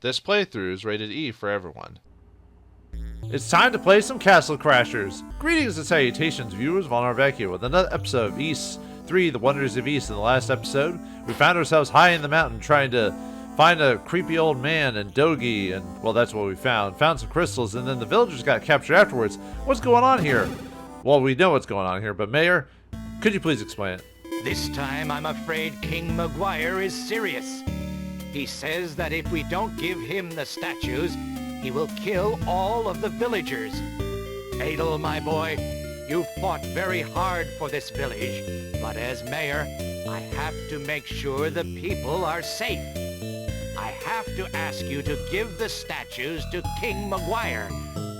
This playthrough is rated E for everyone. It's time to play some Castle Crashers! Greetings and salutations, viewers. Vauldemare back here with another episode of East 3, The Wonders of East. In the last episode, we found ourselves high in the mountain trying to find a creepy old man and Dogi, and, well, that's what we found. Found some crystals, and then the villagers got captured afterwards. What's going on here? Well, we know what's going on here, but Mayor, could you please explain it? This time, I'm afraid King Maguire is serious. He says that if we don't give him the statues, he will kill all of the villagers. Adol, my boy, you fought very hard for this village, but as mayor, I have to make sure the people are safe. I have to ask you to give the statues to King Maguire,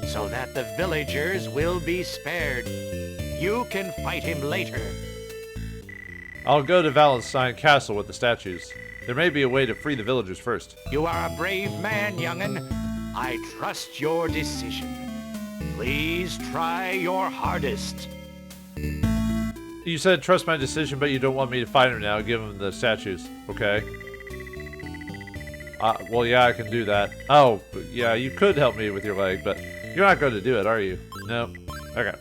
so that the villagers will be spared. You can fight him later. I'll go to Valestine Castle with the statues. There may be a way to free the villagers first. You are a brave man, young'un. I trust your decision. Please try your hardest. You said trust my decision, but you don't want me to fight him now. Give him the statues. Okay. Well, yeah, I can do that. Oh, yeah, you could help me with your leg, but you're not going to do it, are you? No. Okay.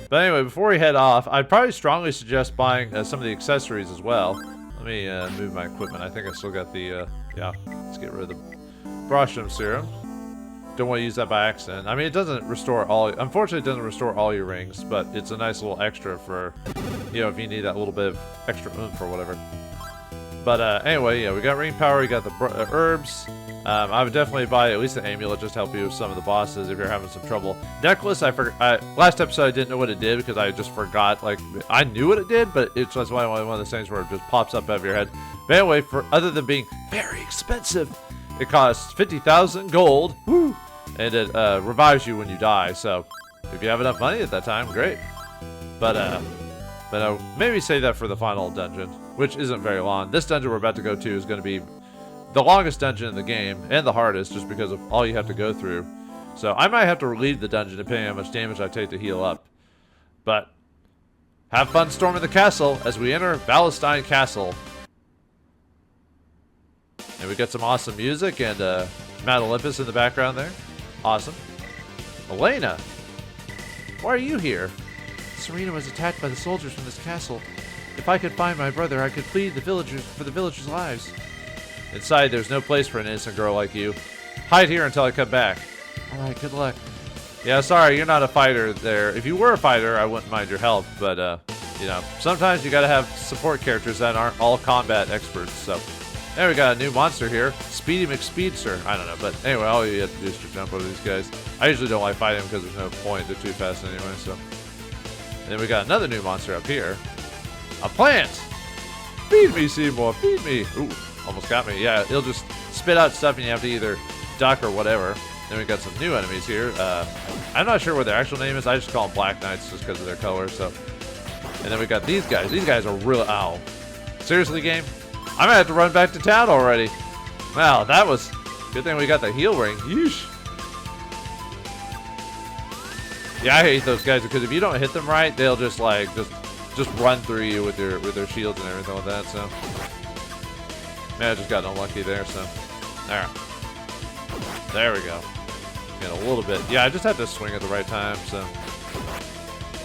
But anyway, before we head off, I'd probably strongly suggest buying some of the accessories as well. Let me move my equipment. I think I still got the, yeah, let's get rid of the Brostrum Serum. Don't want to use that by accident. I mean, it doesn't restore all, unfortunately it doesn't restore all your rings, but it's a nice little extra for, you know, if you need that little bit of extra oomph or whatever. But anyway, yeah, we got ring power, we got the herbs. I would definitely buy at least an amulet just to help you with some of the bosses if you're having some trouble. Necklace, I forgot. Last episode I didn't know what it did because I just forgot. Like, I knew what it did, but it's just one of those things where it just pops up out of your head. But anyway, other than being very expensive, it costs 50,000 gold. Woo! And it revives you when you die. So if you have enough money at that time, great. But maybe save that for the final dungeon, which isn't very long. This dungeon we're about to go to is going to be the longest dungeon in the game, and the hardest, just because of all you have to go through. So I might have to relieve the dungeon depending on how much damage I take to heal up. But have fun storming the castle as we enter Valestine Castle. And we get some awesome music and Mount Olympus in the background there. Awesome. Elena, why are you here? Serena was attacked by the soldiers from this castle. If I could find my brother, I could plead the villagers for the villagers' lives. Inside, there's no place for an innocent girl like you. Hide here until I come back. Alright, good luck. Yeah, sorry, you're not a fighter there. If you were a fighter, I wouldn't mind your help, but, you know, sometimes you gotta have support characters that aren't all combat experts, so. There we got a new monster here. Speedy McSpeedster. I don't know, but anyway, all you have to do is to jump over these guys. I usually don't like fighting them because there's no point. They're too fast anyway, so. And then we got another new monster up here. A plant! Feed me, Seymour, feed me! Ooh. Almost got me. Yeah, it'll just spit out stuff and you have to either duck or whatever. Then we got some new enemies here. I'm not sure what their actual name is. I just call them Black Knights just because of their color. So, and then we got these guys. These guys are real. Ow. Seriously, game? I might have to run back to town already. Wow, that was good thing we got the heal ring. Yeesh. Yeah, I hate those guys because if you don't hit them right, they'll just like just run through you with their shields and everything like that. So. Man, I just got unlucky there, so. Alright. There we go. Get a little bit. Yeah, I just have to swing at the right time, so.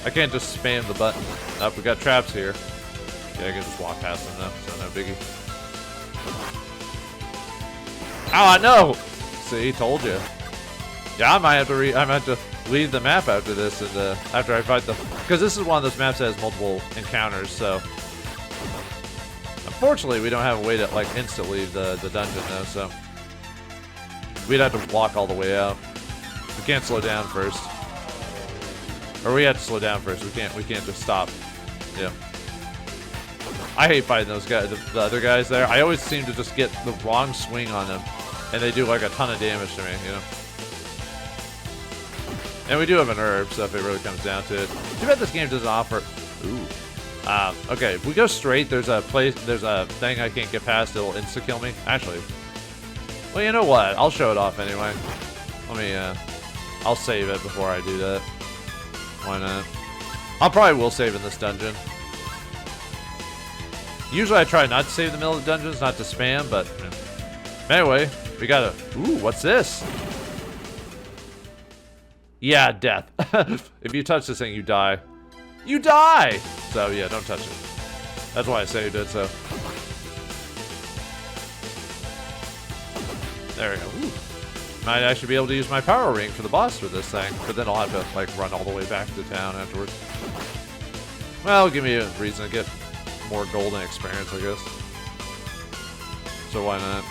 I can't just spam the button. Oh, we got traps here. Yeah, I can just walk past them though, so no biggie. Oh, no! See, told you. Yeah, I might have to leave the map after this, and after I fight the. Because this is one of those maps that has multiple encounters, so. Unfortunately, we don't have a way to like instant leave the dungeon though, so we'd have to walk all the way out. We can't slow down first, or we have to slow down first. We can't just stop. Yeah. I hate fighting those guys, the other guys there. I always seem to just get the wrong swing on them, and they do like a ton of damage to me, you know. And we do have an herb, so if it really comes down to it. Too bad this game doesn't offer. Ooh. Okay, if we go straight, there's a thing I can't get past, it'll insta-kill me. Actually, well, you know what? I'll show it off anyway. Let me, I'll save it before I do that. Why not? I probably will save in this dungeon. Usually I try not to save in the middle of the dungeons, not to spam, but, you know. Anyway, We gotta... Ooh, what's this? Yeah, death. If you touch this thing, you die. You die! So, yeah, don't touch it. That's why I saved it, so... There we go. Ooh. Might actually be able to use my power ring for the boss for this thing, but then I'll have to, like, run all the way back to town afterwards. Well, give me a reason to get more golden experience, I guess. So why not?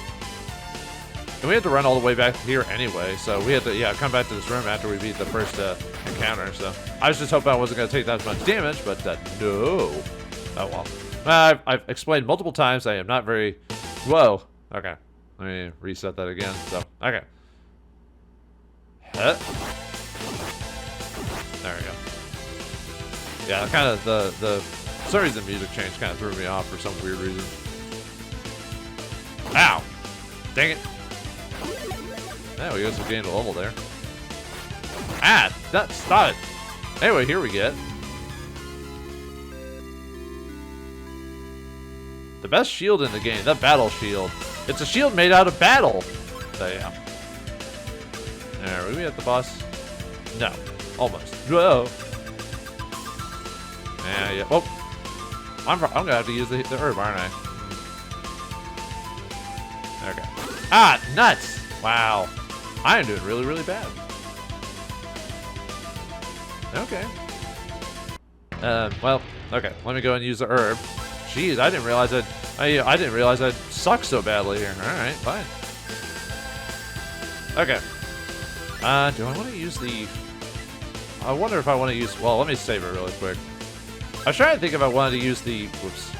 And we have to run all the way back here anyway, so we have to, yeah, come back to this room after we beat the first encounter, so. I was just hoping I wasn't going to take that much damage, but no. Oh well. I've explained multiple times I am not very... Whoa. Okay. Let me reset that again, so, okay. Huh? There we go. Yeah, kind of for some reason the music change kind of threw me off for some weird reason. Ow! Dang it. Yeah, we also gained a level there. Ah! Stop it! Anyway, here we get the best shield in the game, the battle shield. It's a shield made out of battle. So yeah. Are we at the boss? No. Almost. Whoa! Yeah. Oh! I'm gonna have to use the herb, aren't I? Okay. Ah! Nuts! Wow. I am doing really, really bad. Okay. Well, okay. Let me go and use the herb. Jeez, I didn't realize I didn't realize I'd suck so badly here. Alright, fine. Okay. Do I want to use the... I wonder if I want to use... Well, let me save it really quick. I was trying to think if I wanted to use the... Whoops.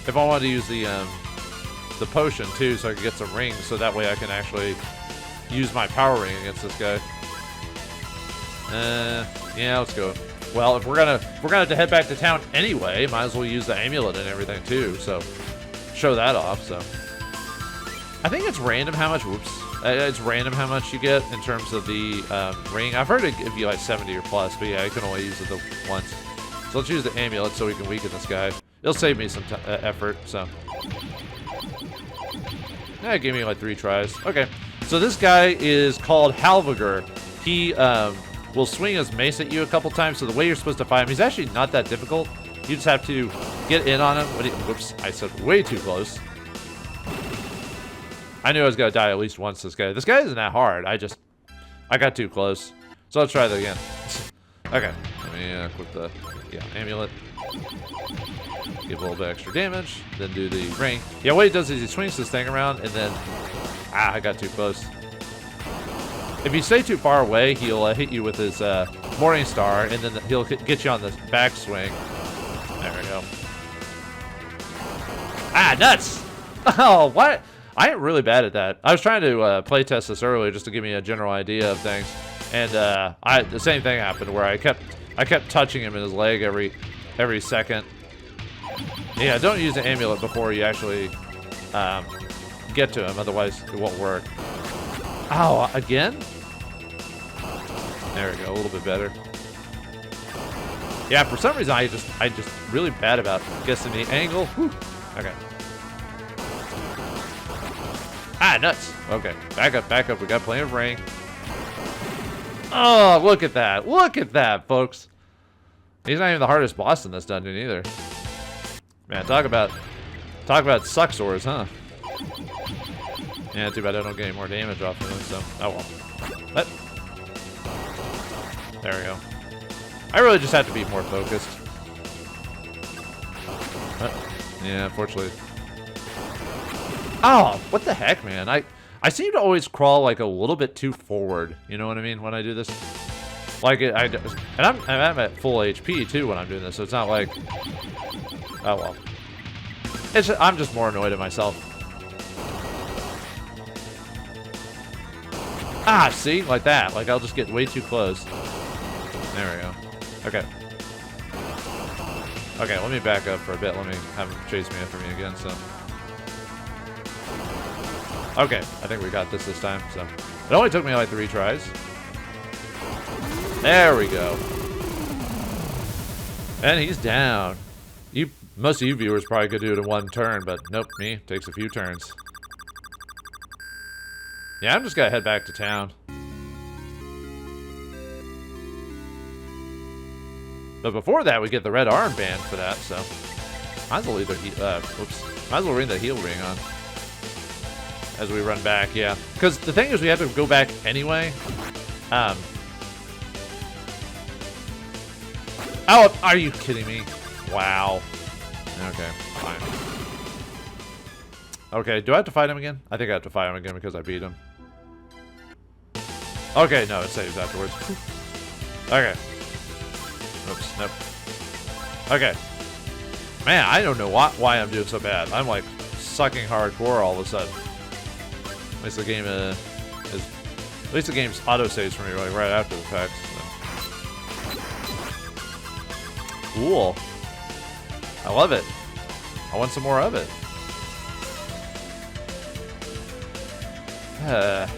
If I wanted to use the potion, too, so I could get some rings, so that way I can actually use my power ring against this guy. Yeah, let's go. Well, if we're gonna have to head back to town anyway, might as well use the amulet and everything, too, so... Show that off, so... I think it's random how much... Whoops. It's random how much you get in terms of the ring. I've heard it give you like 70 or plus, but yeah, I can only use it once. So let's use the amulet so we can weaken this guy. It'll save me some effort, so. Yeah, it gave me like 3 tries. Okay, so this guy is called Halvager. He will swing his mace at you a couple times, so the way you're supposed to fight him, he's actually not that difficult. You just have to get in on him. Whoops, I said way too close. I knew I was gonna die at least once. This guy isn't that hard. I got too close. So let's try that again. Okay, let me equip the amulet. Give a little bit extra damage. Then do the ring. Yeah, what he does is he swings this thing around and then I got too close. If you stay too far away, he'll hit you with his Morning Star, and then he'll get you on the backswing. There we go. Ah, nuts! Oh, what? I am really bad at that. I was trying to playtest this earlier just to give me a general idea of things, and the same thing happened where I kept touching him in his leg every second. Yeah, don't use the amulet before you actually get to him, otherwise it won't work. Ow, again? There we go, a little bit better. Yeah, for some reason I just really bad about guessing the angle. Whew. Okay. Ah, nuts. Okay, back up. We got plenty of ring. Oh, look at that. Look at that, folks. He's not even the hardest boss in this dungeon either. Man, talk about suck sores, huh? Yeah, too bad I don't get any more damage off of him, so oh well. But there we go. I really just have to be more focused. Yeah, unfortunately. Oh, what the heck, man? I seem to always crawl like a little bit too forward. You know what I mean when I do this? Like and I'm at full HP too when I'm doing this, so it's not like. Oh well. I'm just more annoyed at myself. Ah, see, like that. Like I'll just get way too close. There we go. Okay. Okay, let me back up for a bit. Let me have him chase me after me again. So. Okay, I think we got this time, so. It only took me like 3 tries. There we go. And he's down. Most of you viewers probably could do it in 1 turn, but nope, me, takes a few turns. Yeah, I'm just gonna head back to town. But before that, we get the red armband for that, so might as well leave the might as well ring the heal ring on as we run back. Yeah, because the thing is, we have to go back anyway. Oh, are you kidding me? Wow. Okay, fine. Okay, do I have to fight him again? I think I have to fight him again because I beat him. Okay, no, it saves afterwards. Okay. Oops, nope. Okay. Man, I don't know why I'm doing so bad. I'm like sucking hardcore all of a sudden. At least the game at least the game's auto-saves for me like right after the fact. So. Cool. I love it. I want some more of it. Alright.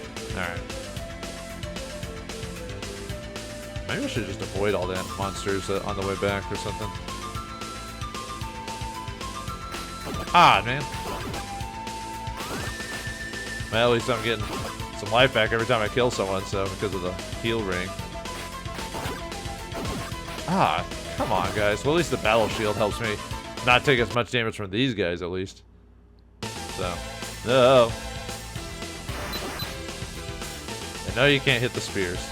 Maybe I should just avoid all the monsters on the way back or something. Ah, man. Well, at least I'm getting some life back every time I kill someone, so because of the heal ring. Ah, come on, guys. Well, at least the battle shield helps me not take as much damage from these guys, at least. So, no. And no, you can't hit the spears.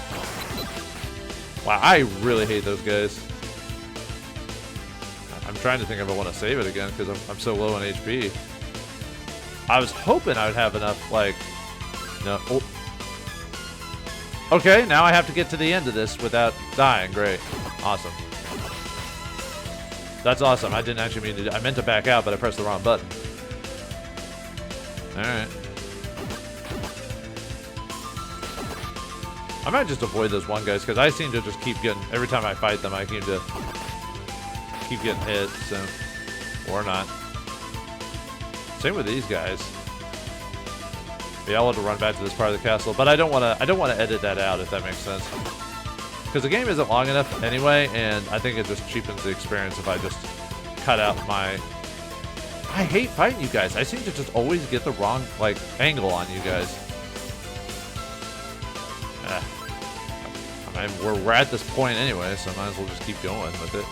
Wow, I really hate those guys. I'm trying to think if I want to save it again because I'm so low on HP. I was hoping I would have enough, like, no. Oh. Okay, now I have to get to the end of this without dying. Great. Awesome. That's awesome. I didn't actually mean to. I meant to back out, but I pressed the wrong button. Alright. I might just avoid those one guys because I seem to just keep getting, every time I fight them, I seem to keep getting hit, so, or not. Same with these guys. Yeah, I want to run back to this part of the castle, but I don't want to edit that out, if that makes sense. Because the game isn't long enough anyway, and I think it just cheapens the experience if I just cut out my... I hate fighting you guys. I seem to just always get the wrong, like, angle on you guys. I mean, we're at this point anyway, so might as well just keep going with it.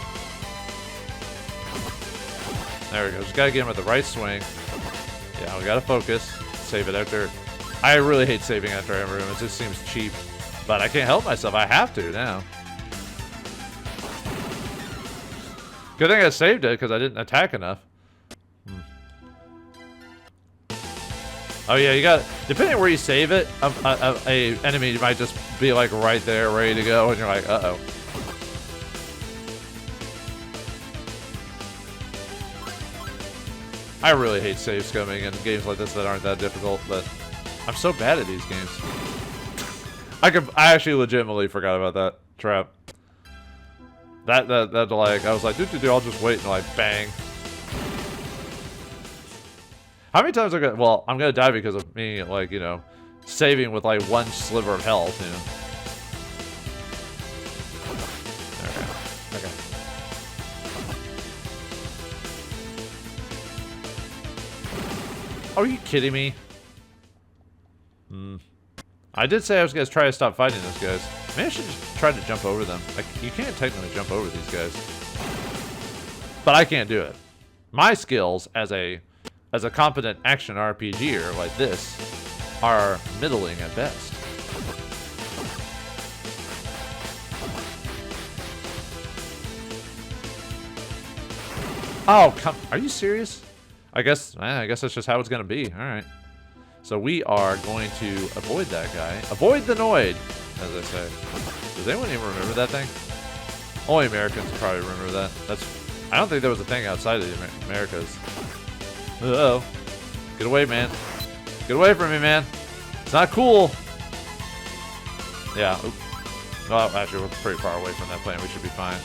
There we go. Just gotta get him at the right swing. Yeah, we gotta focus. Save it after. I really hate saving after every room. It just seems cheap. But I can't help myself. I have to now. Good thing I saved it because I didn't attack enough. Oh yeah, you got, depending on where you save it, a enemy might just be like right there, ready to go, and you're like, uh-oh. I really hate save scumming in games like this that aren't that difficult, but I'm so bad at these games. I actually legitimately forgot about that trap. That like, I was like, I'll just wait and like, bang. How many times I'm gonna die because of me, like, you know, saving with like one sliver of health, you know. Okay. Are you kidding me? I did say I was gonna try to stop fighting those guys. Maybe I should just try to jump over them. Like, you can't technically jump over these guys, but I can't do it. My skills as a competent action RPGer like this are middling at best. Oh, are you serious? I guess that's just how it's gonna be. All right. So we are going to avoid that guy. Avoid the Noid, as I say. Does anyone even remember that thing? Only Americans probably remember that. I don't think there was a thing outside of the Americas. Uh-oh. Get away, man. Get away from me, man. It's not cool. Yeah. Well, actually, we're pretty far away from that plane. We should be fine.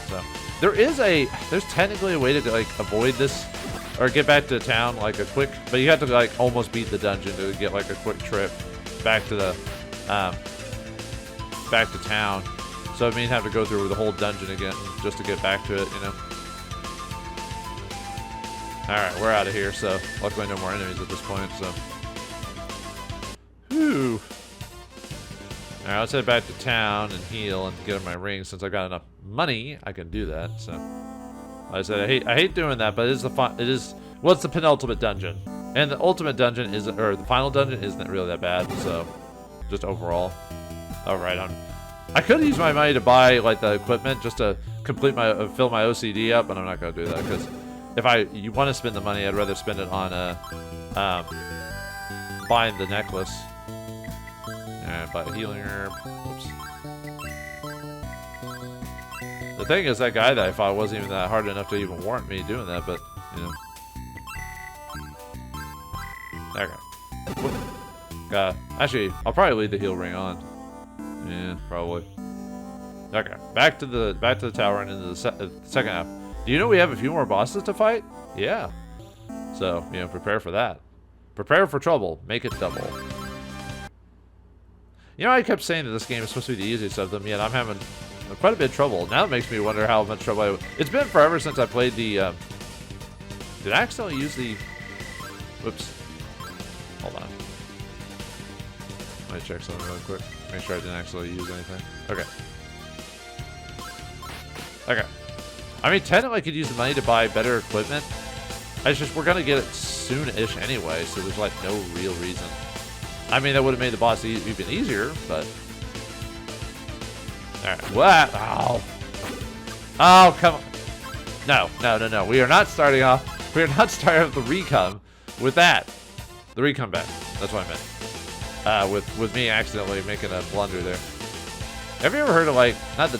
So, there's technically a way to, like, avoid this, or get back to town, like, but you have to, like, almost beat the dungeon to get, like, a quick trip back to the, back to town. So it means have to go through the whole dungeon again just to get back to it, you know. Alright, we're out of here, so luckily no more enemies at this point, so. Whew. Woo! Alright, let's head back to town and heal and get my ring. Since I've got enough money, I can do that. So, like I said, I hate doing that, but it's the penultimate dungeon, and the ultimate dungeon isn't, or the final dungeon isn't really that bad. So, just overall, all right. I could use my money to buy like the equipment just to complete my fill my OCD up, but I'm not gonna do that because if you want to spend the money, I'd rather spend it on buying the necklace. And buy a healing herb. Oops. The thing is, that guy that I fought wasn't even that hard enough to even warrant me doing that, but, you know. Okay. Actually, I'll probably leave the heal ring on. Yeah, probably. Okay, back to the tower and into the second half. Do you know we have a few more bosses to fight? Yeah. So, you know, prepare for that. Prepare for trouble. Make it double. You know, I kept saying that this game is supposed to be the easiest of them, yet I'm having quite a bit of trouble. Now it makes me wonder how much trouble It's been forever since I played the, Did I accidentally use the... Whoops. Hold on. Let me check something really quick. Make sure I didn't actually use anything. Okay. Okay. I mean, technically I could use the money to buy better equipment. We're gonna get it soon-ish anyway, so there's like no real reason. I mean, that would have made the boss even easier, but... Alright, what? Oh. Oh, come on. No. We are not starting off the recon with that. The recon back. That's what I meant. With me accidentally making a blunder there. Have you ever heard of, like, not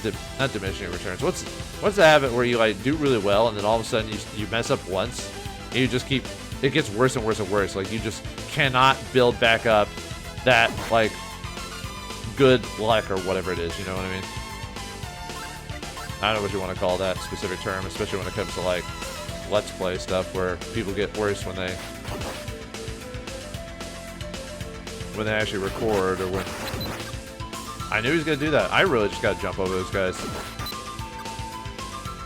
diminishing returns. What's the habit where you, like, do really well, and then all of a sudden you mess up once, and you just keep... It gets worse and worse and worse. Like, you just cannot build back up that, like, good luck or whatever it is. You know what I mean? I don't know what you want to call that specific term, especially when it comes to, like, Let's Play stuff where people get worse when they actually record or when... I knew he was going to do that. I really just got to jump over those guys.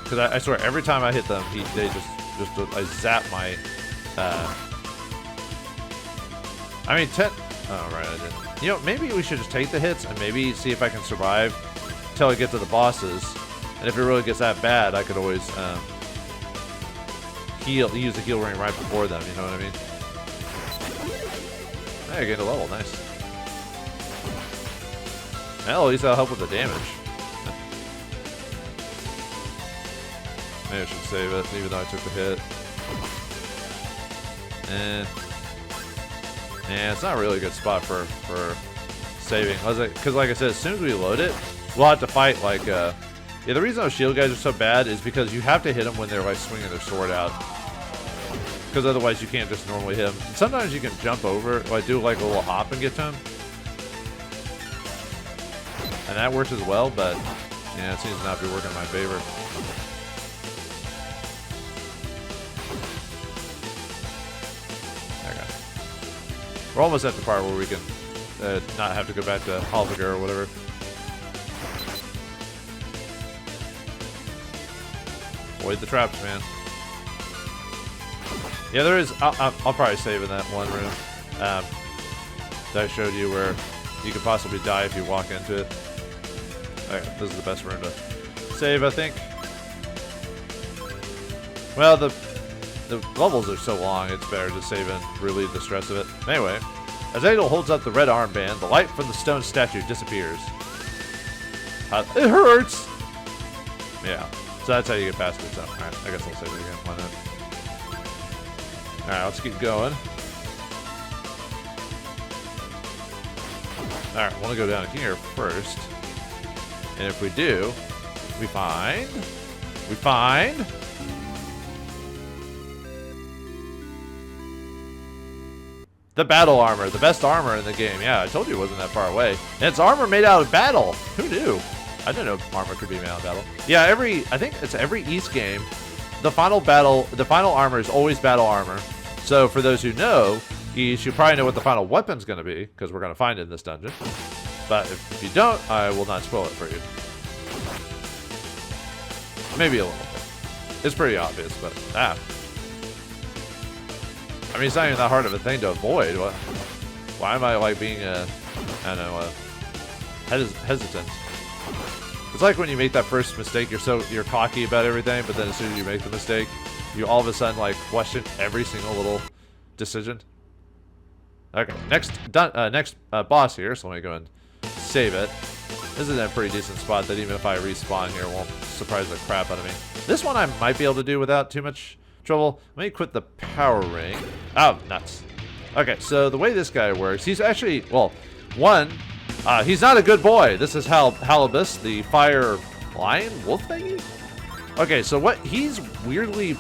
Because I swear, every time I hit them, I zap my... I mean, oh, right, I didn't. You know, maybe we should just take the hits and maybe see if I can survive until I get to the bosses. And if it really gets that bad, I could always use the heal ring right before them, you know what I mean? Hey, I gained a level, nice. Well, at least that'll help with the damage. Maybe I should save it, even though I took the hit. Yeah, it's not really a good spot for saving. Because like I said, as soon as we load it, we'll have to fight like... Yeah, the reason those shield guys are so bad is because you have to hit them when they're like swinging their sword out. Because otherwise you can't just normally hit them. Sometimes you can jump over, like do like a little hop and get to them. And that works as well, but yeah, it seems to not be working in my favor. Okay. We're almost at the part where we can not have to go back to Halviger or whatever. Avoid the traps, man. Yeah, there is. I'll probably save in that one room that I showed you where you could possibly die if you walk into it. Okay, this is the best room to save, I think. Well, the levels are so long, it's better to save and relieve the stress of it. Anyway, as Adol holds up the red armband, the light from the stone statue disappears. It hurts! Yeah, so that's how you get past it. So, alright, I guess I'll save it again. Why not? Alright, let's keep going. Alright, I want to go down here first. And if we do, we find the battle armor, the best armor in the game. Yeah, I told you it wasn't that far away. And it's armor made out of battle. Who knew? I didn't know armor could be made out of battle. Yeah, I think it's every East game, the final armor is always battle armor. So for those who know, you should probably know what the final weapon's going to be, because we're going to find it in this dungeon. But if you don't, I will not spoil it for you. Maybe a little bit. It's pretty obvious, but I mean, it's not even that hard of a thing to avoid. What? Why am I like being I don't know, hesitant? It's like when you make that first mistake, you're cocky about everything, but then as soon as you make the mistake, you all of a sudden like question every single little decision. Okay, next boss here, so let me go and save it. This is in a pretty decent spot that even if I respawn here, won't surprise the crap out of me. This one I might be able to do without too much trouble. Let me quit the power ring. Oh, nuts. Okay, so the way this guy works, he's actually, well, one, he's not a good boy. This is Halibus, the fire lion wolf thingy. Okay, so what he's weirdly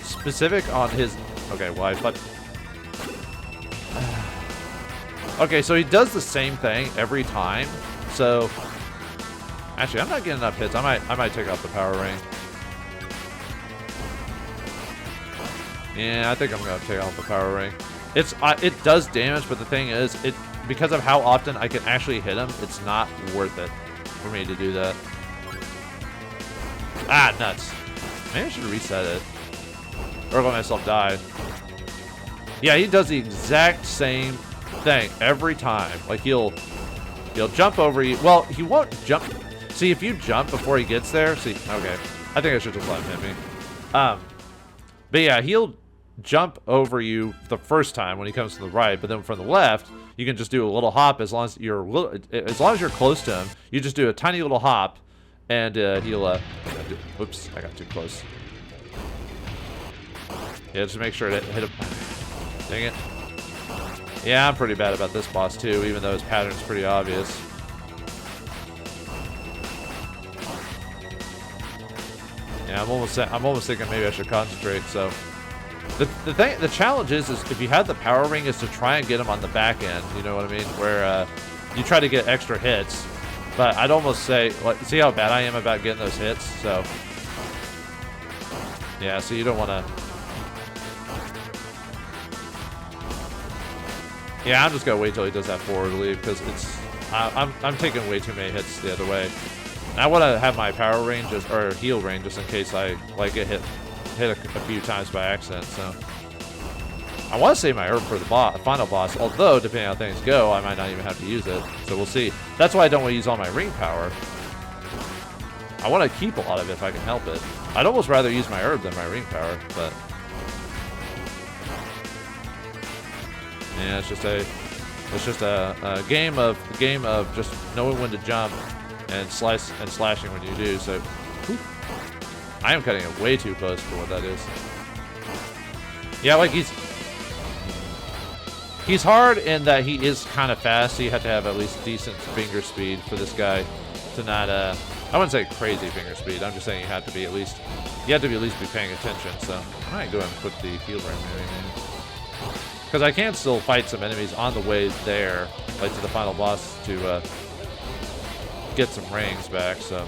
specific on his. Okay, well, okay, so he does the same thing every time. So actually, I'm not getting enough hits. I might take off the power ring. Yeah, I think I'm gonna take off the power ring. It does damage, but the thing is, because of how often I can actually hit him, it's not worth it for me to do that. Ah, nuts. Maybe I should reset it. Or let myself die. Yeah, he does the exact same thing every time. Like he'll jump over you. Well, he won't jump. See, if you jump before he gets there, see, okay. I think I should just let him hit me. But yeah, he'll jump over you the first time when he comes to the right, but then from the left, you can just do a little hop as long as you're close to him. You just do a tiny little hop, and he'll. Whoops, I got too close. Yeah, just make sure to hit him. Dang it. Yeah, I'm pretty bad about this boss too, even though his pattern's pretty obvious. Yeah, I'm almost thinking maybe I should concentrate. So, the challenge is if you have the power ring, is to try and get him on the back end. You know what I mean? Where you try to get extra hits. But I'd almost say, like, see how bad I am about getting those hits. So, yeah. So you don't want to. Yeah, I'm just gonna wait till he does that forward leap because I'm taking way too many hits the other way. And I want to have my power range or heal range just in case I like get hit a few times by accident. So I want to save my herb for the final boss. Although depending on how things go, I might not even have to use it. So we'll see. That's why I don't want to use all my ring power. I want to keep a lot of it if I can help it. I'd almost rather use my herb than my ring power, but. Yeah, it's just a game of just knowing when to jump and slashing when you do. So, whew, I am cutting it way too close for what that is. Yeah, like he's hard in that he is kind of fast. So you have to have at least decent finger speed for this guy to not. I wouldn't say crazy finger speed. I'm just saying you have to at least be paying attention. So I might go ahead and put the heal ring maybe. Because I can still fight some enemies on the way there, like to the final boss, to get some rings back. So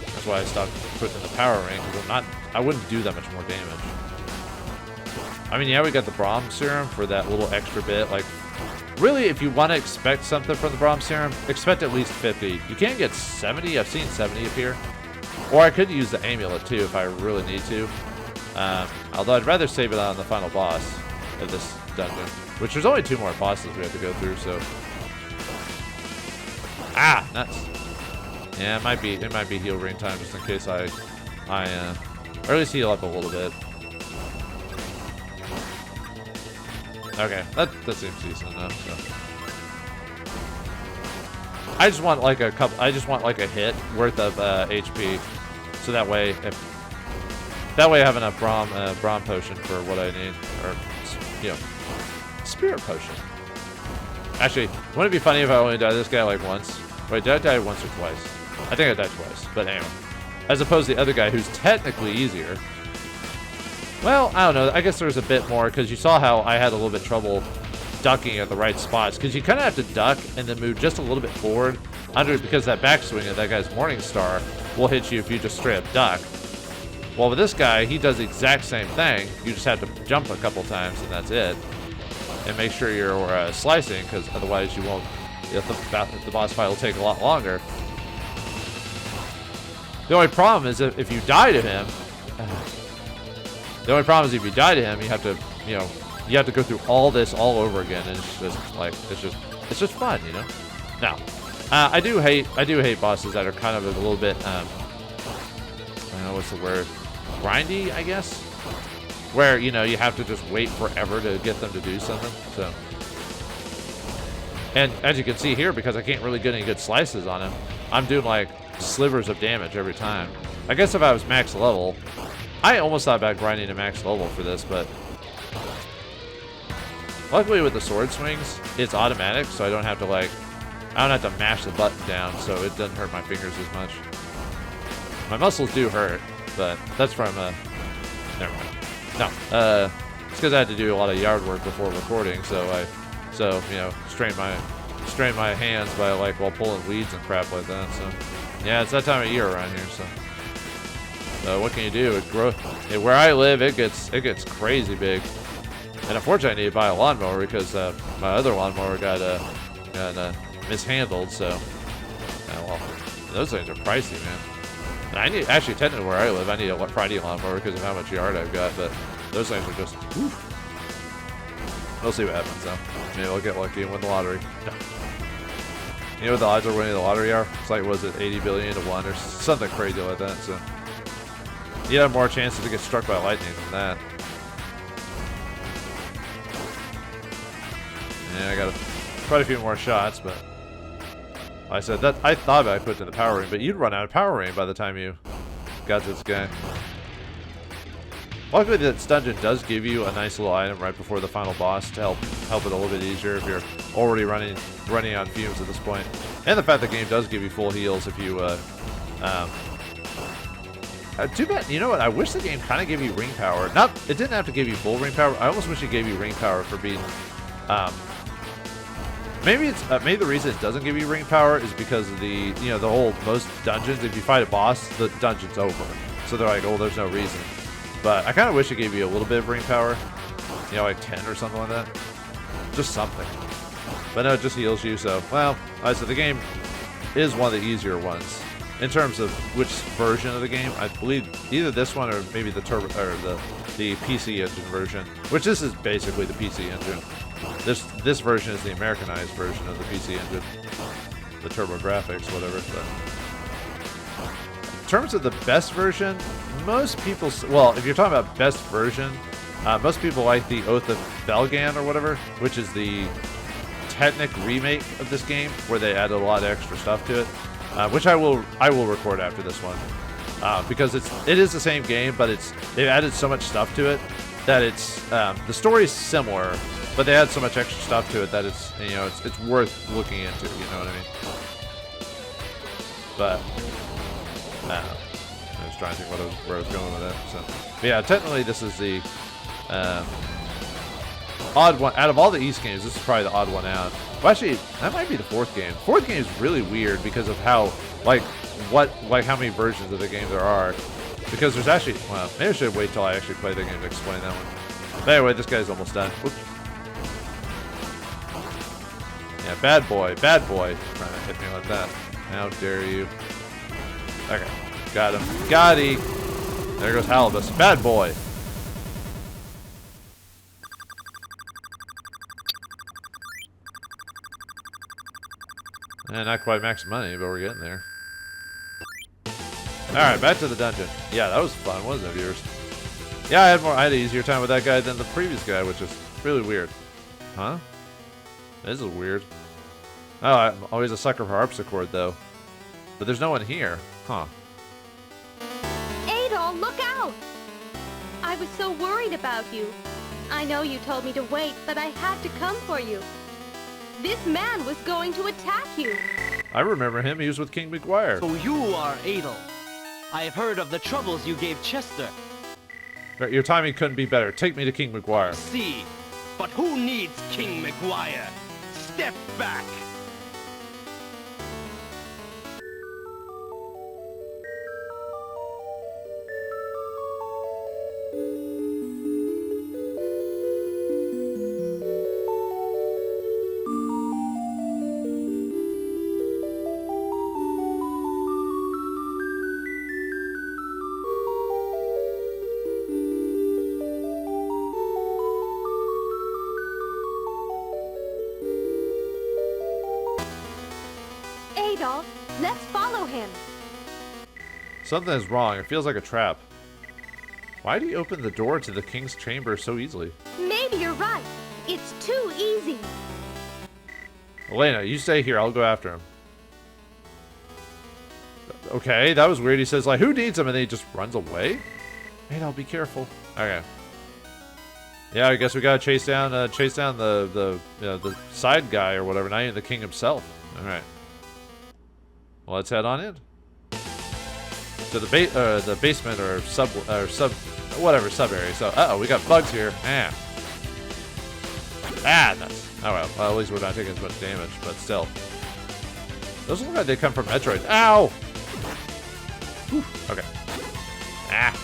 that's why I stopped putting the power ring, because I wouldn't do that much more damage. I mean, yeah, we got the Brahm serum for that little extra bit. Like, really, if you want to expect something from the Brahm serum, expect at least 50. You can't get 70. I've seen 70 appear. Or I could use the amulet too if I really need to. Although I'd rather save it on the final boss of this dungeon, which there's only 2 more bosses we have to go through. So, nuts. Yeah, it might be heal ring time just in case I or at least heal up a little bit. Okay, that seems decent enough. So. I just want like a hit worth of HP, so that way I have enough Brahm potion for what I need, or spirit potion. Actually, wouldn't it be funny if I only died this guy like once? Wait, did I die once or twice? I think I died twice, but anyway. As opposed to the other guy who's technically easier. Well, I don't know. I guess there's a bit more, because you saw how I had a little bit trouble ducking at the right spots, because you kind of have to duck and then move just a little bit forward because that backswing of that guy's Morning Star will hit you if you just straight up duck. Well, with this guy, he does the exact same thing. You just have to jump a couple times and that's it. And make sure you're slicing, because otherwise you won't. The boss fight will take a lot longer. The only problem is if you die to him. You have to, you have to go through all this all over again, and it's just like it's just fun, you know. Now, I do hate bosses that are kind of a little bit I don't know what's the word, grindy, I guess, where you know you have to just wait forever to get them to do something. So, and as you can see here, because I can't really get any good slices on him, I'm doing like slivers of damage every time. I guess if I was max level, I almost thought about grinding to max level for this, but luckily with the sword swings, it's automatic, so I don't have to mash the button down, so it doesn't hurt my fingers as much. My muscles do hurt, but that's from never mind. No, it's because I had to do a lot of yard work before recording, so you know, strain my hands by while pulling weeds and crap like that. So yeah, it's that time of year around here. So what can you do? Where I live, it gets crazy big, and unfortunately, I need to buy a lawnmower because my other lawnmower got mishandled. So well, those things are pricey, man. And actually technically where I live, I need a Friday lawnmower because of how much yard I've got. But those things are just. Oof. We'll see what happens though. Maybe I'll get lucky and win the lottery. You know what the odds of winning the lottery are? It's like, was it 80 billion to 1 or something crazy like that? So you have more chances to get struck by lightning than that. Yeah, I got quite a few more shots, but like I said that I thought about putting the power ring, but you'd run out of power ring by the time you got this guy. Luckily, this dungeon does give you a nice little item right before the final boss to help it a little bit easier if you're already running on fumes at this point. And the fact the game does give you full heals if you too bad. You know what? I wish the game kind of gave you ring power. It didn't have to give you full ring power. I almost wish it gave you ring power for being. Maybe the reason it doesn't give you ring power is because of the most dungeons. If you fight a boss, the dungeon's over. So they're like, oh, there's no reason. But I kind of wish it gave you a little bit of ring power. You know, like 10 or something like that. Just something. But no, it just heals you. So so the game is one of the easier ones. In terms of which version of the game, I believe either this one or maybe the turbo or the PC engine version, which this is basically the PC engine. This version is the Americanized version of the PC engine, the TurboGrafx, whatever. But in terms of the best version, most people, if you're talking about best version, most people like the Oath of Felghana or whatever, which is the Technic remake of this game, where they added a lot of extra stuff to it. Which I will record after this one, because it is the same game, but they've added so much stuff to it that the story's similar, but they add so much extra stuff to it that it's worth looking into. You know what I mean? But I was trying to think where I was going with that. So, but yeah, technically this is the odd one out of all the East games. This is probably the odd one out. Well, actually, that might be the fourth game. Fourth game is really weird because of how, how many versions of the game there are. Because there's actually, maybe I should wait till I actually play the game to explain that one. But anyway, this guy's almost done. Whoops. Yeah, bad boy, trying to hit me like that. How dare you? Okay, got him. Got he. There goes Halibus. Bad boy. Not quite max money, but we're getting there. Alright, back to the dungeon. Yeah, that was fun, wasn't it, viewers? Yeah, I had an easier time with that guy than the previous guy, which is really weird. Huh? This is weird. Oh, I'm always a sucker for harpsichord, though. But there's no one here. Huh. Adol, look out! I was so worried about you. I know you told me to wait, but I had to come for you. This man was going to attack you. I remember him. He was with King McGuire. So you are Adol. I have heard of the troubles you gave Chester. Your timing couldn't be better. Take me to King McGuire. See, but who needs King McGuire? Step back. Let's follow him. Something is wrong. It feels like a trap. Why do you open the door to the king's chamber so easily? Maybe you're right. It's too easy. Elena, you stay here. I'll go after him. Okay, that was weird. He says, like, who needs him? And then he just runs away? Man, I'll be careful. Okay. Yeah, I guess we gotta chase down the side guy or whatever. Not even the king himself. All right. Well, let's head on in to the basement or sub area. So, we got bugs here. Man. Ah, nuts. Oh well, at least we're not taking as much damage, but still. Those look like they come from Metroid. Ow! Whew. Okay. Ah.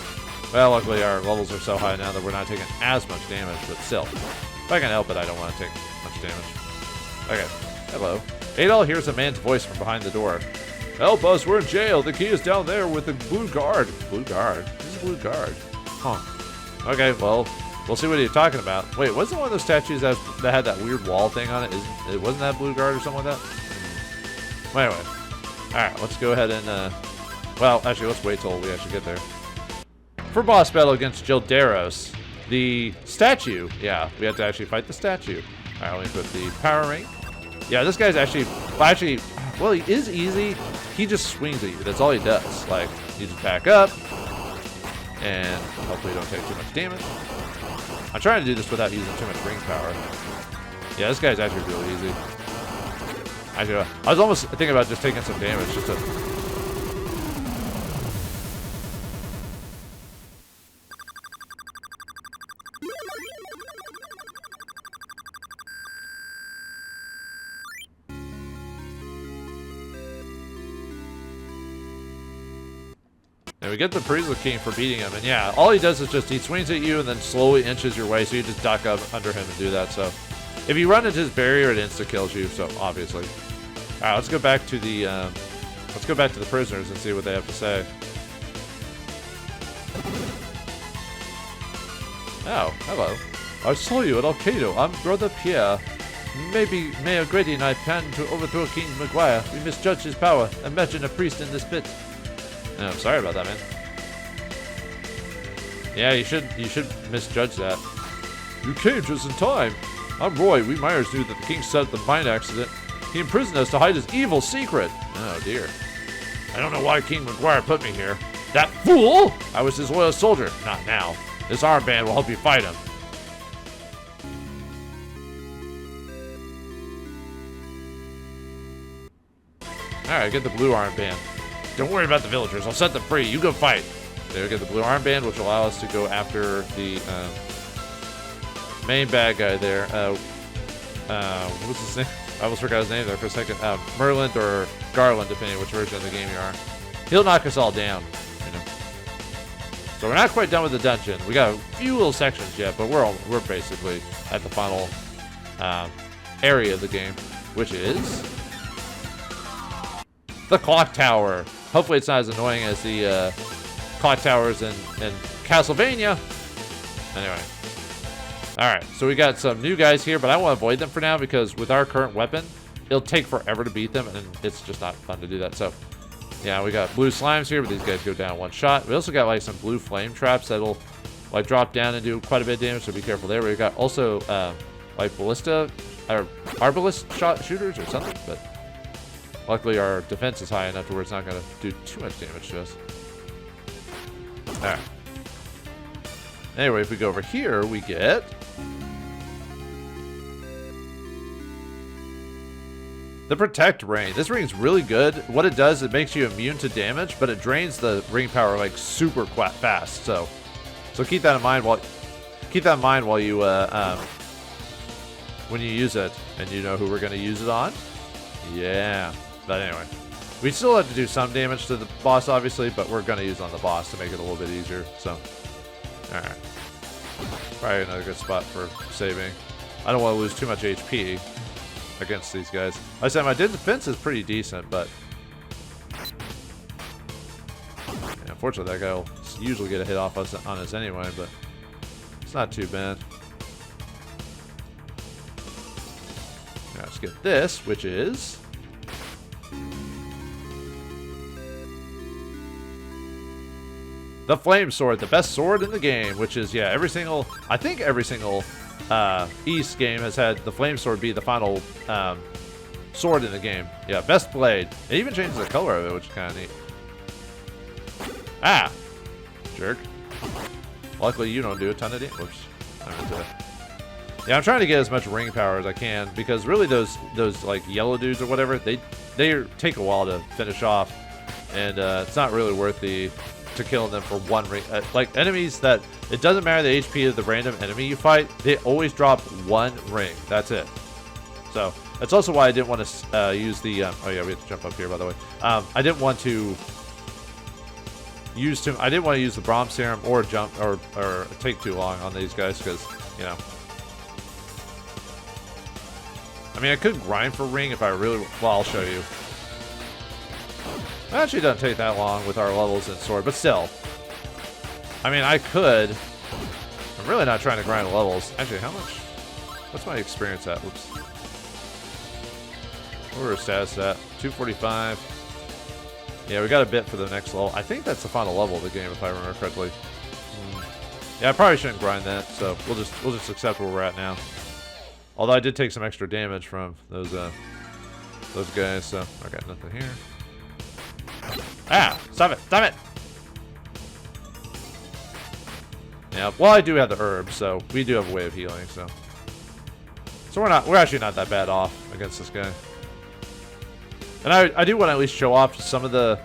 Well, luckily our levels are so high now that we're not taking as much damage, but still. If I can help it, I don't want to take much damage. Okay. Hello. Adol hears a man's voice from behind the door. Help us, we're in jail. The key is down there with the blue guard. Blue guard? Who's a blue guard? Huh. Okay, well, we'll see what you're talking about. Wait, wasn't one of those statues that had that weird wall thing on it? Wasn't that blue guard or something like that? Well, anyway. Alright, let's go ahead and, well, actually, let's wait till we actually get there. For boss battle against Gilderos, the statue, yeah, we have to actually fight the statue. Alright, let me put the power ring. Yeah, this guy's actually, well, he is easy. He just swings at you. That's all he does. Like, you just back up, and hopefully you don't take too much damage. I'm trying to do this without using too much ring power. Yeah, this guy's actually really easy. Actually, I was almost thinking about just taking some damage just to... And we get the Priest King for beating him, and yeah, all he does is just, he swings at you and then slowly inches your way, so you just duck up under him and do that, so. If you run into his barrier, it insta-kills you, so obviously. Alright, let's go back to the, prisoners and see what they have to say. Oh, hello. I saw you at Taito. I'm Brother Pierre. Maybe Mayor Grady and I planned to overthrow King Maguire. We misjudged his power. Imagine a priest in this pit. Oh, I'm sorry about that, man. Yeah, you should misjudge that. You came just in time. I'm Roy. We Myers knew that the king set up the mine accident. He imprisoned us to hide his evil secret. Oh, dear. I don't know why King Maguire put me here. That fool! I was his loyal soldier. Not now. This armband will help you fight him. Alright, get the blue armband. Don't worry about the villagers. I'll set them free. You go fight. There we get the blue armband, which will allow us to go after the main bad guy there. What was his name? I almost forgot his name there for a second. Merlin or Garland, depending on which version of the game you are. He'll knock us all down. You know. So we're not quite done with the dungeon. We got a few little sections yet, but we're basically at the final area of the game, which is the clock tower. Hopefully it's not as annoying as the clock towers in Castlevania. Anyway. Alright, so we got some new guys here, but I want to avoid them for now because with our current weapon, it'll take forever to beat them, and it's just not fun to do that. So, yeah, we got blue slimes here, but these guys go down one shot. We also got, like, some blue flame traps that'll, like, drop down and do quite a bit of damage, so be careful there. We got also, like, ballista, or arbalist shooters or something, but luckily our defense is high enough to where it's not going to do too much damage to us. Alright. Anyway, if we go over here, we get the Protect Ring. This ring's really good. What it does, it makes you immune to damage, but it drains the ring power like super fast. So keep that in mind while you when you use it, and you know who we're gonna use it on. Yeah. But anyway, we still have to do some damage to the boss, obviously, but we're gonna use it on the boss to make it a little bit easier. So, all right. Probably another good spot for saving. I don't want to lose too much HP against these guys. I said my defense is pretty decent, but yeah, unfortunately that guy will usually get a hit off us on us anyway, but it's not too bad. Now let's get this, which is The Flame Sword, the best sword in the game, which is, yeah, I think every single East game has had the Flame Sword be the final sword in the game. Yeah, best blade. It even changes the color of it, which is kind of neat. Ah! Jerk. Luckily, you don't do a ton of damage. Whoops. I'm into it. Yeah, I'm trying to get as much ring power as I can, because really those like yellow dudes or whatever, they take a while to finish off, and it's not really worth to killing them for one ring. Like enemies that it doesn't matter the HP of the random enemy you fight, they always drop one ring. That's it. So that's also why I didn't want to use the. Oh yeah, we have to jump up here by the way. I didn't want to use the Braum Serum or jump or take too long on these guys because you know. I mean, I could grind for ring if I really... Well, I'll show you. It actually doesn't take that long with our levels in sword, but still. I mean, I could. I'm really not trying to grind levels. Actually, how much... What's my experience at? Whoops. Where are status at? 245. Yeah, we got a bit for the next level. I think that's the final level of the game, if I remember correctly. Yeah, I probably shouldn't grind that, so we'll just accept where we're at now. Although I did take some extra damage from those guys, so I got nothing here. Ah! Stop it! Stop it! Yeah, well I do have the herbs, so we do have a way of healing, so we're actually not that bad off against this guy. And I do want to at least show off some of the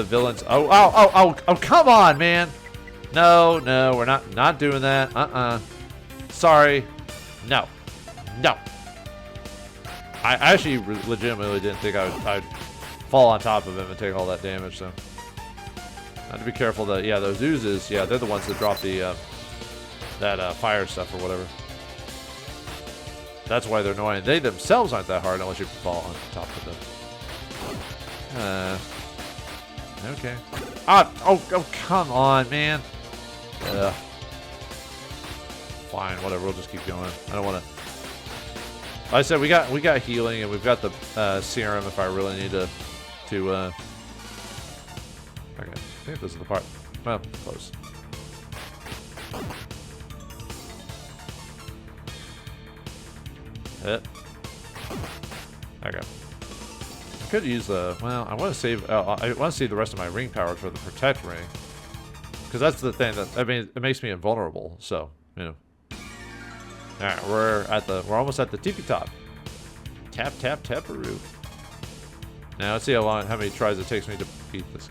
villains. Oh, come on, man! No, we're not doing that. Sorry. No. No. I actually legitimately didn't think I'd fall on top of him and take all that damage, so. I have to be careful that, yeah, those oozes, yeah, they're the ones that drop the, that fire stuff or whatever. That's why they're annoying. They themselves aren't that hard unless you fall on top of them. Okay. Oh, come on, man. Fine, whatever, we'll just keep going. I don't want to... Like I said, we got healing, and we've got the serum if I really need to okay, I think this is the part. Well, close. Hit. Okay. I could use the... Well, I want to save... I want to save the rest of my ring power for the protect ring. Because that's the thing that... I mean, it makes me invulnerable, so, you know. Alright, we're almost at the tippy top. Tap, tap, taparoo. Now let's see how many tries it takes me to beat this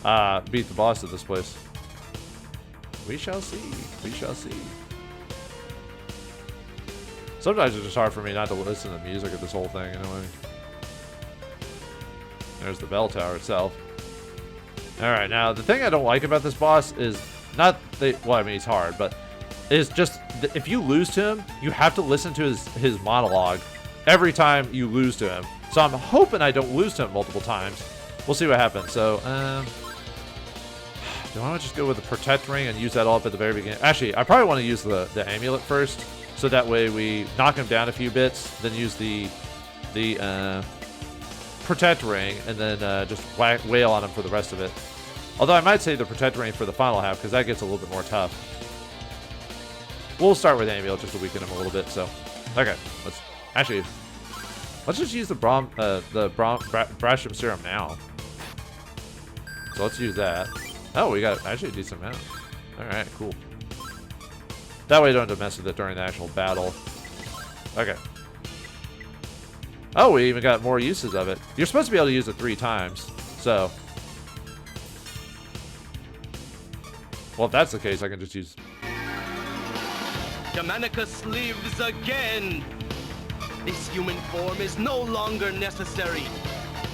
guy. Beat the boss of this place. We shall see. We shall see. Sometimes it's just hard for me not to listen to the music of this whole thing, you know what I mean? There's the bell tower itself. Alright, now the thing I don't like about this boss is not the... Well, I mean, he's hard, but... is just if you lose to him, you have to listen to his monologue every time you lose to him. So I'm hoping I don't lose to him multiple times. We'll see what happens. So, do I want to just go with the protect ring and use that all up at the very beginning? Actually, I probably want to use the amulet first, so that way we knock him down a few bits, then use the protect ring, and then just wail on him for the rest of it. Although I might save the protect ring for the final half, because that gets a little bit more tough. We'll start with amulet just to weaken him a little bit. So, okay, let's just use the Brasham serum now. So let's use that. Oh, we got actually a decent amount. All right, cool. That way you don't have to mess with it during the actual battle. Okay. Oh, we even got more uses of it. You're supposed to be able to use it 3 times. So, well, if that's the case, I can just use. Germanicus lives again! This human form is no longer necessary.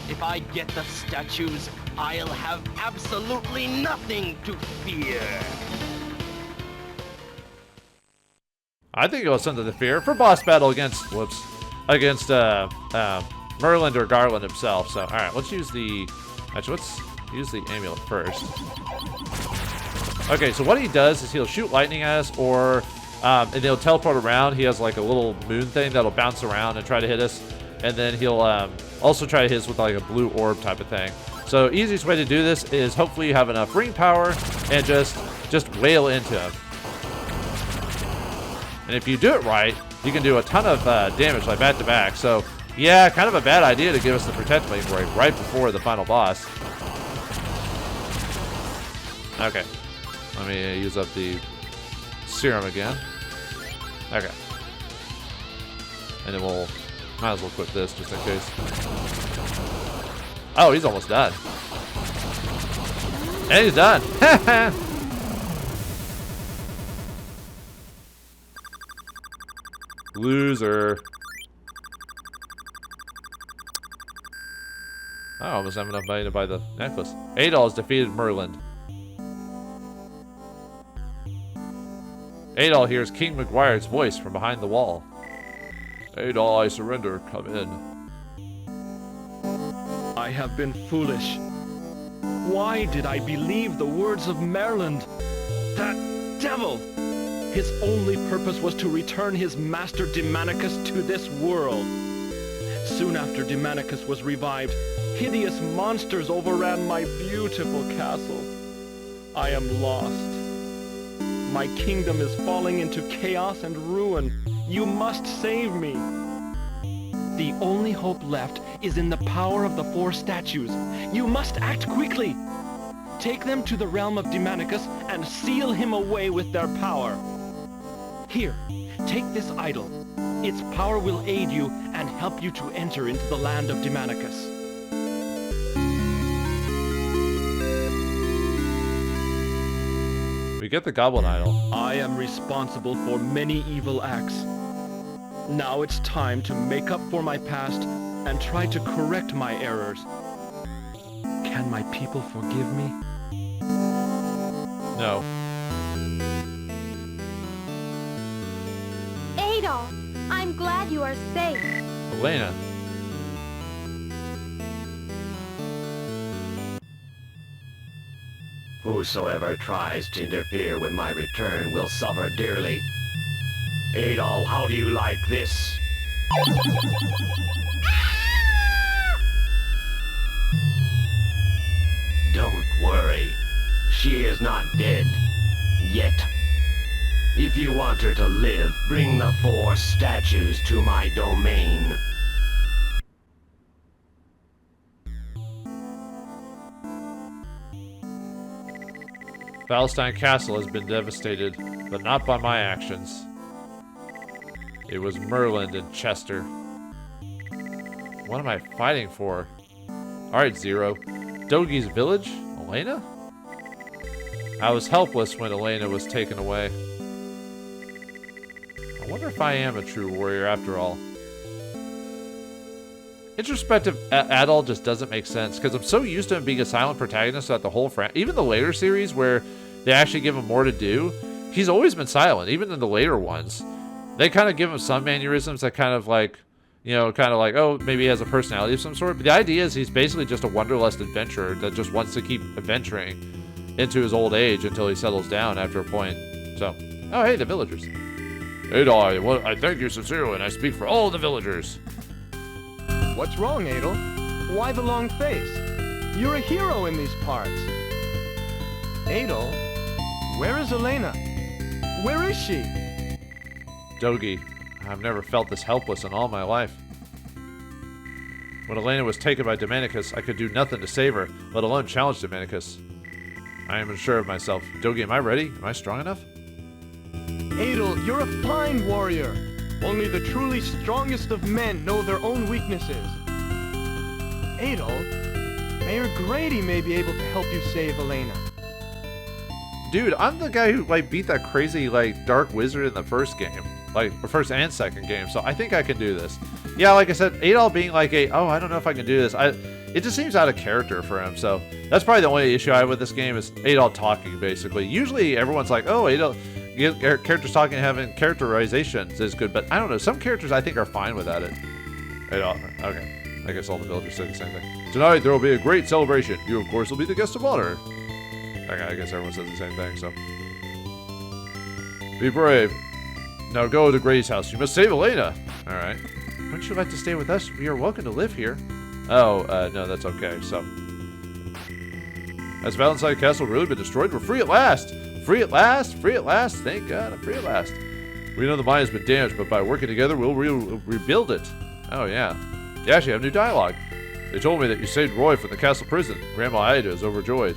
If I get the statues, I'll have absolutely nothing to fear. I think it was something to fear for boss battle against, against Merlin or Garland himself. So, all right, let's use the, actually, let's use the amulet first. Okay, so what he does is he'll shoot lightning at us, or and he'll teleport around. He has like a little moon thing that'll bounce around and try to hit us. And then he'll also try to hit us with like a blue orb type of thing. So easiest way to do this is hopefully you have enough ring power and just wail into him. And if you do it right, you can do a ton of damage like back to back. So yeah, kind of a bad idea to give us the protect blade right before the final boss. Okay, let me use up the serum again. Okay, and then we'll might as well equip this just in case. Oh, he's almost done. And he's done. Loser. I almost have enough money to buy the necklace. Adol has defeated Merlin. Adol hears King McGuire's voice from behind the wall. Adol, I surrender. Come in. I have been foolish. Why did I believe the words of Merlin? That devil! His only purpose was to return his master Demonicus to this world. Soon after Demonicus was revived, hideous monsters overran my beautiful castle. I am lost. My kingdom is falling into chaos and ruin. You must save me. The only hope left is in the power of the 4 statues. You must act quickly. Take them to the realm of Demonicus and seal him away with their power. Here, take this idol. Its power will aid you and help you to enter into the land of Demonicus. We get the goblin idol. I am responsible for many evil acts. Now it's time to make up for my past and try to correct my errors. Can my people forgive me? No. Adol, I'm glad you are safe. Elena. Whosoever tries to interfere with my return will suffer dearly. Adol, how do you like this? Don't worry. She is not dead. Yet. If you want her to live, bring the 4 statues to my domain. Valestine Castle has been devastated, but not by my actions. It was Merlin and Chester. What am I fighting for? Alright, Zero. Dogi's village? Elena? I was helpless when Elena was taken away. I wonder if I am a true warrior after all. Introspective Adol just doesn't make sense because I'm so used to him being a silent protagonist throughout the whole even the later series where they actually give him more to do. He's always been silent, even in the later ones. They kind of give him some mannerisms that kind of like, you know, kind of like, oh, maybe he has a personality of some sort. But the idea is he's basically just a wanderlust adventurer that just wants to keep adventuring into his old age until he settles down after a point. So, oh, hey, the villagers. Adol, I thank you sincerely, and I speak for all the villagers. What's wrong, Adol? Why the long face? You're a hero in these parts. Adol, where is Elena? Where is she? Dogi, I've never felt this helpless in all my life. When Elena was taken by Demonicus, I could do nothing to save her, let alone challenge Demonicus. I am unsure of myself. Dogi, am I ready? Am I strong enough? Adol, you're a fine warrior. Only the truly strongest of men know their own weaknesses. Adol, Mayor Grady may be able to help you save Elena. Dude, I'm the guy who like beat that crazy like dark wizard in the first game. Like the first and second game, so I think I can do this. Yeah, like I said, Adol being like oh, I don't know if I can do this. It just seems out of character for him, so that's probably the only issue I have with this game is Adol talking, basically. Usually everyone's like, oh, Adol, characters talking and having characterizations is good, but I don't know, some characters I think are fine without it. Adol, okay. I guess all the villagers say the same thing. Tonight there will be a great celebration. You, of course, will be the guest of honor. Okay, I guess everyone says the same thing, so. Be brave. Now go to Grady's house. You must save Elena. Alright. Wouldn't you like to stay with us? We are welcome to live here. Oh, no, that's okay. So, Has Valestine Castle really been destroyed? We're free at last! Free at last! Free at last! Thank God, I'm free at last. We know the mine has been damaged, but by working together, we'll rebuild it. Oh, yeah. You actually have new dialogue. They told me that you saved Roy from the castle prison. Grandma Ida is overjoyed.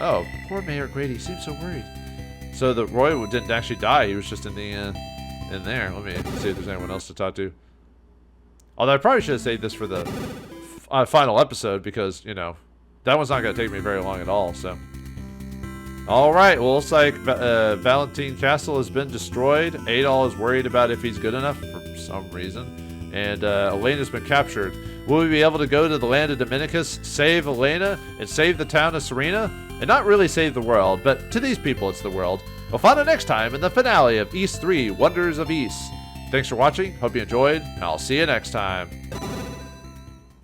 Oh, poor Mayor Grady. He seems so worried. So the Roy didn't actually die. He was just in the in there. Let me see if there's anyone else to talk to. Although I probably should have saved this for the final episode because, you know, that one's not going to take me very long at all, so. Alright, well, looks like Valestine Castle has been destroyed. Adol is worried about if he's good enough for some reason. And Elena's been captured. Will we be able to go to the land of Dominicus, save Elena, and save the town of Serena? And not really save the world, but to these people it's the world. We'll find out next time in the finale of East 3, Wonders of East. Thanks for watching, hope you enjoyed, and I'll see you next time.